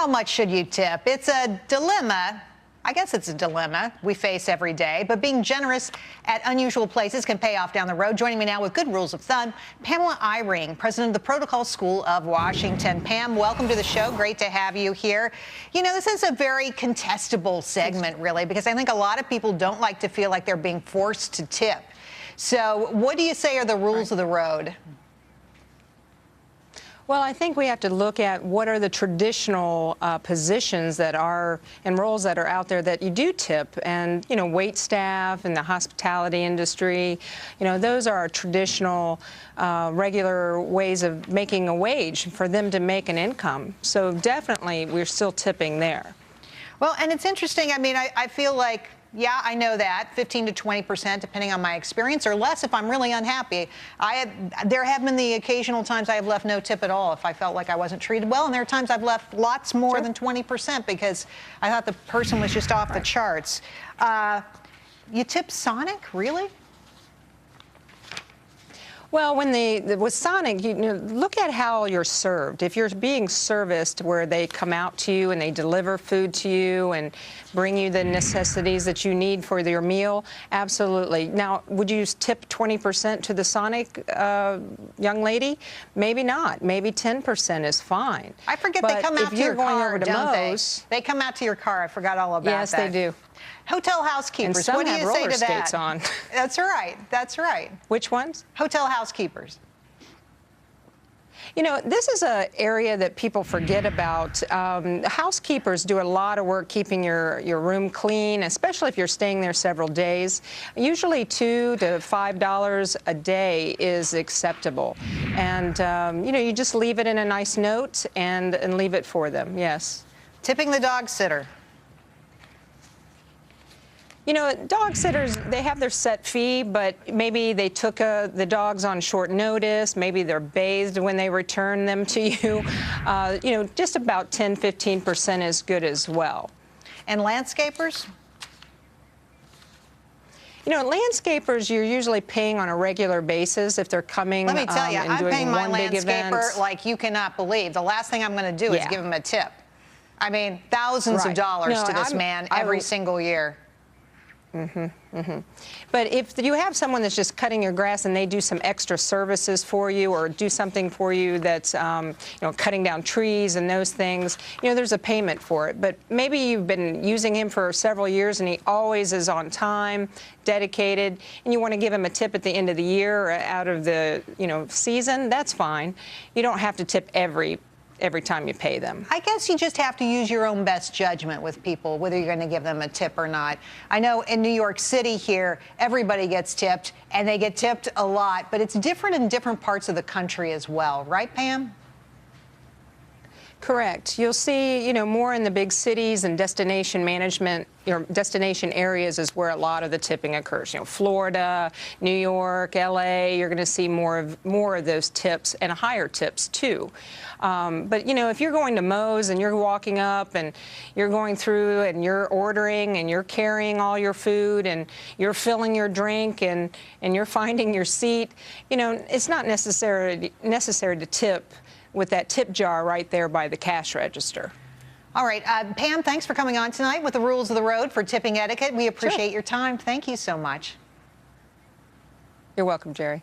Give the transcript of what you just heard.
How much should you tip? It's a dilemma. I guess it's a dilemma we face every day, but being generous at unusual places can pay off down the road. Joining me now with good rules of thumb, Pamela Eyring, president of the Protocol School of Washington. Pam, welcome to the show. Great to have you here. You know, this is a very contestable segment, really, because I think a lot of people don't like to feel like they're being forced to tip. So what do you say are the rules of the road? Well, I think we have to look at what are the traditional positions that are and roles that are out there that you do tip. And, you know, wait staff in the hospitality industry, you know, those are our traditional regular ways of making a wage for them to make an income. So definitely we're still tipping there. Well, and it's interesting. I mean, I feel like, yeah, I know that 15 to 20%, depending on my experience, or less if I'm really unhappy. There have been the occasional times I have left no tip at all if I felt like I wasn't treated well, and there are times I've left lots more than 20% because I thought the person was just off the charts. You tip Sonic, really? Well, with Sonic, you know, look at how you're served. If you're being serviced where they come out to you and they deliver food to you and bring you the necessities that you need for your meal, absolutely. Now, would you tip 20% to the Sonic young lady? Maybe not. Maybe 10% is fine. I forget they come out to your car, don't they? They come out to your car. I forgot all about that. Yes, they do. Hotel housekeepers, and some what do have you say roller to that? skates on. That's right. That's right. Which ones? Hotel housekeepers. You know, this is an area that people forget about. Housekeepers do a lot of work keeping your room clean, especially if you're staying there several days. Usually $2 to $5 a day is acceptable. And, you know, you just leave it in a nice note and leave it for them, yes. Tipping the dog sitter. You know, dog sitters, they have their set fee, but maybe they took the dogs on short notice. Maybe they're bathed when they return them to you. You know, just about 10, 15% is good as well. And landscapers? You know, landscapers, you're usually paying on a regular basis if they're coming Let me tell you, and I'm doing paying my one big event. landscaper like you cannot believe. The last thing I'm going to do is give him a tip. I mean, thousands of dollars to this man every single year. But if you have someone that's just cutting your grass and they do some extra services for you or do something for you that's, you know, cutting down trees and those things, you know, there's a payment for it. But maybe you've been using him for several years and he always is on time, dedicated, and you want to give him a tip at the end of the year or out of the, you know, season, that's fine. You don't have to tip every time you pay them. I guess you just have to use your own best judgment with people, whether you're going to give them a tip or not. I know in New York City here, everybody gets tipped, and they get tipped a lot, but it's different in different parts of the country as well. Right, Pam? Correct. You'll see, you know, more in the big cities and destination management, you know, destination areas is where a lot of the tipping occurs. You know, Florida, New York, LA, you're going to see more of those tips and higher tips too. But, you know, if you're going to Moe's and you're walking up and you're going through and you're ordering and you're carrying all your food and you're filling your drink and you're finding your seat, you know, it's not necessary to tip with that tip jar right there by the cash register. All right. Pam, thanks for coming on tonight with the rules of the road for tipping etiquette. We appreciate your time. Thank you so much. You're welcome, Gerri.